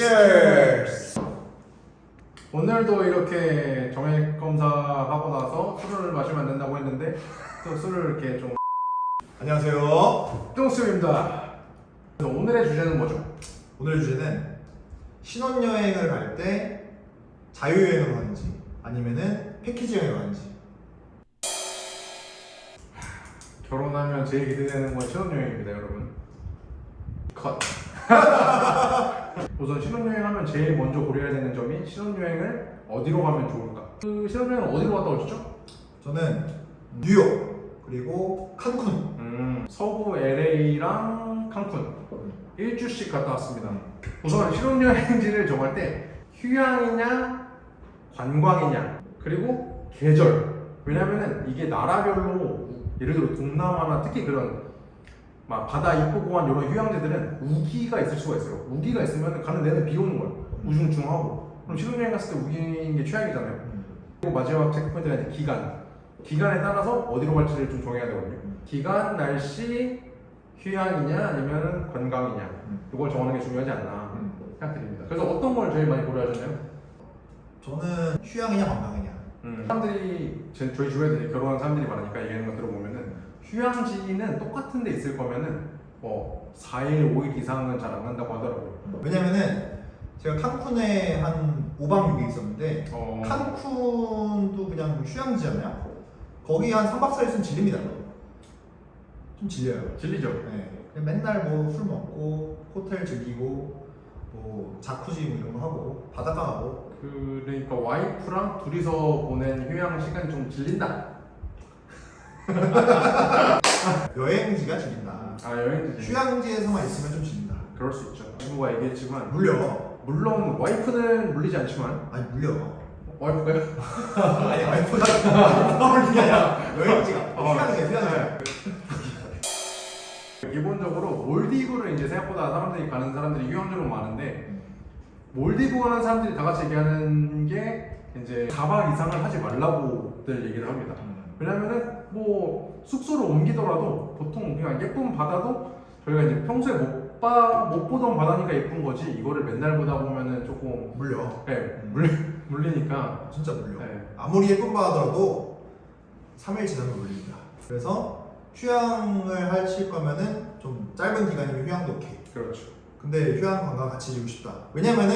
Cheers! 오늘도 이렇게 정액 검사하고 나서 술을 마시면 안 된다고 했는데 또 술을 이렇게 좀 안녕하세요. 똥수입니다. 오늘의 주제는 뭐죠? 오늘 주제는 신혼여행을 갈 때 자유여행으로 가는지 아니면은 패키지 여행으로 가는지. 결혼하면 제일 기대되는 건 신혼여행입니다, 여러분. 컷. 우선 신혼여행하면 제일 먼저 고려해야 되는 점이 신혼여행을 어디로 가면 좋을까? 그 신혼여행을 어디로 갔다 오셨죠? 저는 뉴욕 그리고 칸쿤. 서부 LA랑 칸쿤 일주씩 갔다 왔습니다. 우선 신혼여행지를 정할 때 휴양이냐 관광이냐 그리고 계절. 왜냐면은 이게 나라별로 예를 들어 동남아나 특히 그런 막 바다 이쁘고 한 이런 휴양지들은 우기가 있을 수가 있어요. 우기가 있으면 가는 내내 비 오는 거예요. 우중충하고. 그럼 신혼여행 갔을 때 우기인 게 최악이잖아요. 그리고 마지막 체크포인트가 이제 기간. 기간에 따라서 어디로 갈지를 좀 정해야 되거든요. 기간, 날씨, 휴양이냐 아니면 관광이냐 이걸 정하는 게 중요하지 않나 생각드립니다. 그래서 어떤 걸 제일 많이 고려하셨나요? 저는 휴양이냐 관광이냐. 사람들이 저희 주변에 결혼한 사람들이 많으니까 얘기하는 거 들어보면은 휴양지는 똑같은 데 있을 거면은 4일, 5일 이상은 잘 안 간다고 하더라고요. 왜냐면은 제가 칸쿤에 한 5박 6일 있었는데 칸쿤도 그냥 휴양지잖아요. 거기 한 3박 4일 있으면 질립니다. 좀 질려요. 질리죠? 네. 그냥 맨날 뭐 술 먹고 호텔 즐기고 뭐 자쿠지 뭐 이런 거 하고 바닷가 가고. 그러니까 와이프랑 둘이서 보낸 휴양 시간이 좀 질린다. 여행지가 질린다. 아 여행지. 휴양지에서만 있으면 좀 질린다. 그럴 수 있죠. 친구가 얘기했지만 물려. 물론 와이프는 물리지 않지만 아니 물려. 와이프가요? 아니 와이프가 물리는 게 아니라 여행지가 휴양지야. 기본적으로 몰디브를 이제 생각보다 사람들이 휴양지로 많은데 몰디브 가는 사람들이 다 같이 얘기하는 게 이제 4박 이상을 하지 말라고들 얘기를 합니다. 왜냐면은 뭐 숙소를 옮기더라도 보통 그냥 예쁜 바다도 저희가 이제 평소에 못 보던 바다니까 예쁜 거지 이거를 맨날 보다 보면은 조금 물려. 네, 물리니까 진짜 물려. 네. 아무리 예쁜 바다더라도 3일 지나면 물립니다. 그래서 휴양을 하실 거면은 좀 짧은 기간이면 휴양도 오케이. 그렇죠. 근데 휴양 관광 같이 지고 싶다. 왜냐면은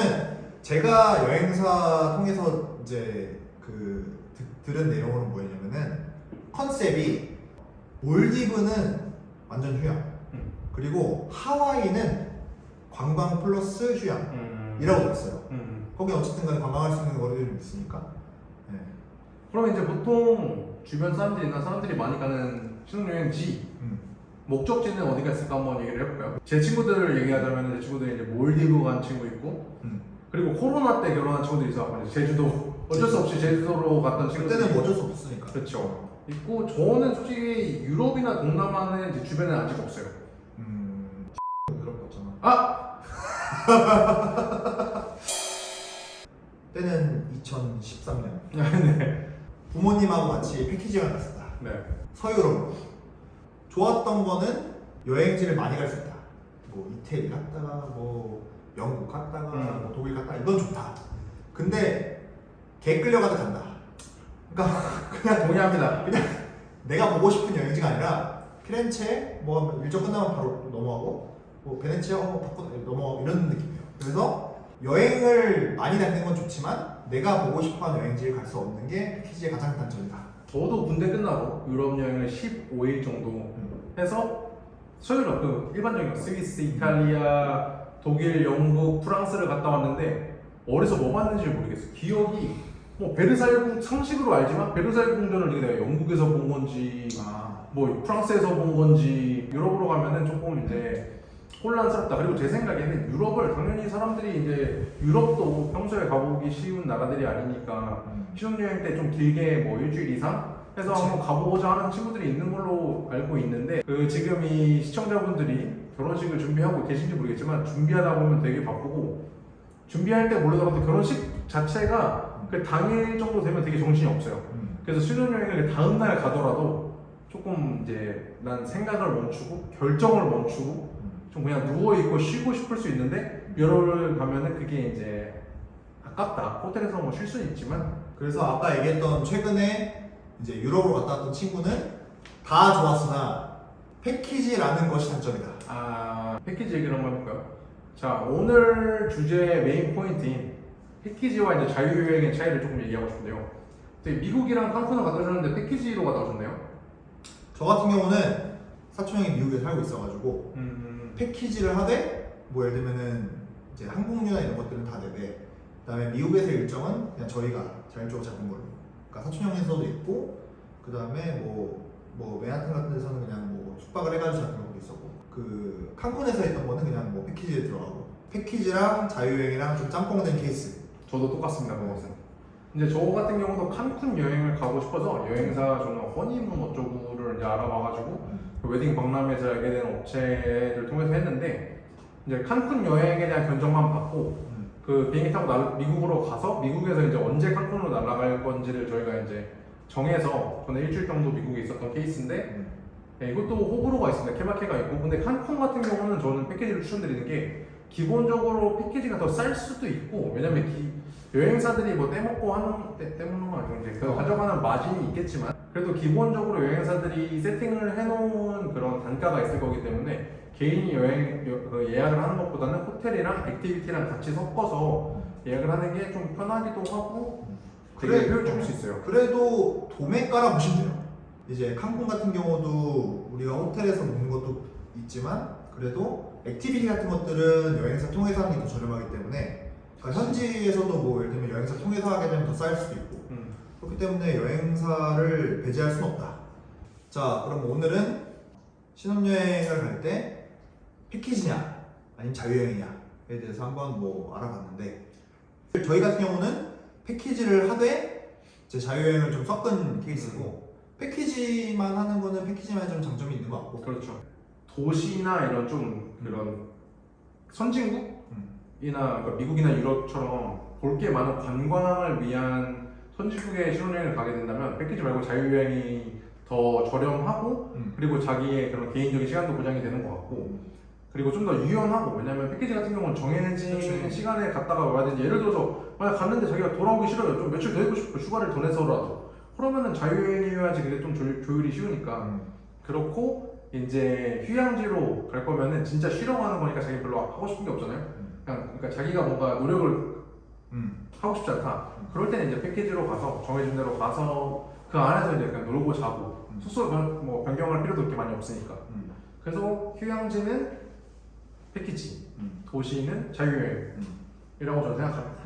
제가 여행사 통해서 이제 들은 내용은 뭐였냐면은 컨셉이 몰디브는 완전 휴양. 그리고 하와이는 관광 플러스 휴양이라고 들었어요. 거기 어쨌든 간에 관광할 수 있는 거리들이 있으니까. 네. 그럼 이제 보통 주변 사람들이나 사람들이 많이 가는 신혼여행지 목적지는 어디가 있을까 한번 얘기를 해볼까요? 제 친구들을 얘기하자면 제 친구들이 이제 몰디브 간 친구 있고 그리고 코로나 때 결혼한 친구도 있어. 제주도 어쩔 수 없이 제주도로 갔던 친구들 그때는 뭐 어쩔 수 없으니까. 그렇죠. 있고 저는 솔직히 유럽이나 동남아는 이제 주변에 아직 없어요. 그런 거 없잖아. 아! 때는 2013년. 네. 부모님하고 같이 패키지 여행 갔었다. 네. 서유럽. 좋았던 거는 여행지를 많이 갈 수 있다. 뭐 이태리 갔다가 뭐 영국 갔다가 뭐 독일 갔다가 이건 좋다. 근데 개 끌려가도 간다. 그러니까 그냥 동의합니다. 그냥 내가 보고 싶은 여행지가 아니라 피렌체 뭐 일정 끝나면 바로 넘어가고 뭐 베네치아 바꿔 넘어가고 이런 느낌이에요. 그래서 여행을 많이 다니는 건 좋지만 내가 보고 싶어하는 여행지를 갈 수 없는 게 패키지의 가장 단점이다. 저도 군대 끝나고 유럽 여행을 15일 정도 해서 서유럽 일반적인 스위스, 이탈리아, 독일, 영국, 프랑스를 갔다 왔는데 어디서 뭐 봤는지 모르겠어요. 기억이 뭐 베르사유 상식으로 알지만 베르사유 궁전을 내가 영국에서 본 건지 뭐 프랑스에서 본 건지 유럽으로 가면은 조금 이제 혼란스럽다. 그리고 제 생각에는 유럽을 당연히 사람들이 이제 유럽도 평소에 가보기 쉬운 나라들이 아니니까 신혼여행 때 좀 길게 뭐 일주일 이상 해서 한번 가보고자 하는 친구들이 있는 걸로 알고 있는데 지금 이 시청자분들이 결혼식을 준비하고 계신지 모르겠지만 준비하다 보면 되게 바쁘고 준비할 때 모르더라도 결혼식 자체가 그 당일 정도 되면 되게 정신이 없어요. 그래서 신혼여행을 다음 날 가더라도 조금 이제 난 생각을 멈추고 결정을 멈추고 좀 그냥 누워있고 쉬고 싶을 수 있는데 유럽을 가면은 그게 이제 아깝다. 호텔에서 뭐 쉴 수는 있지만 그래서 아까 얘기했던 최근에 이제 유럽으로 갔다 왔던 친구는 다 좋았으나 패키지라는 것이 단점이다. 패키지 얘기를 한번 해볼까요? 자, 오늘 주제의 메인 포인트인 패키지와 이제 자유여행의 차이를 조금 얘기하고 싶은데요. 미국이랑 칸쿤을 갔다 오셨는데 패키지로 갔다 오셨네요? 저 같은 경우는 사촌 형이 미국에 살고 있어가지고 패키지를 하되 뭐 예를 들면은 이제 항공료나 이런 것들은 다 내되 그다음에 미국에서 일정은 그냥 저희가 자율적으로 잡은 걸로. 그러니까 사촌 형에서도 있고 그다음에 뭐 맨하튼 같은 데서는 그냥 뭐 숙박을 해가지고 잡은 것도 있었고 그 칸쿤에서 했던 거는 그냥 뭐 패키지에 들어가고 패키지랑 자유여행이랑 좀 짬뽕된 케이스. 저도 똑같습니다, 그것은. 이제 저 같은 경우도 칸쿤 여행을 가고 싶어서 여행사 저는 허니문 어쩌고를 이제 알아봐가지고 그 웨딩 박람회에서 알게 된 업체를 통해서 했는데 이제 칸쿤 여행에 대한 견적만 받고 그 비행기 타고 미국으로 가서 미국에서 이제 언제 칸쿤으로 날아갈 건지를 저희가 이제 정해서 저는 일주일 정도 미국에 있었던 케이스인데 네, 이것도 호불호가 있습니다. 케바케가 있고 근데 칸쿤 같은 경우는 저는 패키지를 추천드리는 게 기본적으로 패키지가 더 쌀 수도 있고 왜냐면 여행사들이 뭐 떼먹고 하는 떼먹는 건 아니고 이제 그 가져가는 마진이 있겠지만 그래도 기본적으로 여행사들이 세팅을 해놓은 그런 단가가 있을 거기 때문에 개인이 예약을 하는 것보다는 호텔이랑 액티비티랑 같이 섞어서 예약을 하는 게 좀 편하기도 하고 되게 효율적일 수 있어요. 그래도 도매가라 보시면 돼요. 이제 칸쿤 같은 경우도 우리가 호텔에서 먹는 것도 있지만 그래도 액티비티 같은 것들은 여행사 통해서 하는 게 더 저렴하기 때문에 그러니까 현지에서도 뭐 예를 들면 여행사 통해서 하게 되면 더 쌀 수도 있고 그렇기 때문에 여행사를 배제할 수는 없다. 자, 그럼 오늘은 신혼여행을 갈 때 패키지냐 아니면 자유여행이냐에 대해서 한번 뭐 알아봤는데 저희 같은 경우는 패키지를 하되 이제 자유여행을 좀 섞은 케이스고 패키지만 하는 거는 패키지만 좀 장점이 있는 것 같고 그렇죠. 도시나 이런 좀 그런 선진국이나 그러니까 미국이나 유럽처럼 볼 게 많은 관광을 위한 선진국에 신혼여행을 가게 된다면 패키지 말고 자유여행이 더 저렴하고 그리고 자기의 그런 개인적인 시간도 보장이 되는 것 같고 그리고 좀 더 유연하고 왜냐면 패키지 같은 경우는 정해진 그렇죠. 시간에 갔다가 와야 되는데 예를 들어서 만약 갔는데 자기가 돌아오기 싫어요 좀 며칠 더 있고 싶어 휴가를 더 내서라도 그러면은 자유여행이어야지 그게 좀 조율이 쉬우니까 그렇고 이제 휴양지로 갈 거면은 진짜 쉬러 가는 거니까 자기 별로 하고 싶은 게 없잖아요 그러니까 자기가 뭔가 노력을 하고 싶지 않다 그럴 때는 이제 패키지로 가서 정해진 대로 가서 그 안에서 이제 그냥 놀고 자고 숙소 뭐 변경할 필요도 그렇게 많이 없으니까 그래서 휴양지는 패키지, 도시는 자유여행이라고 저는 생각합니다.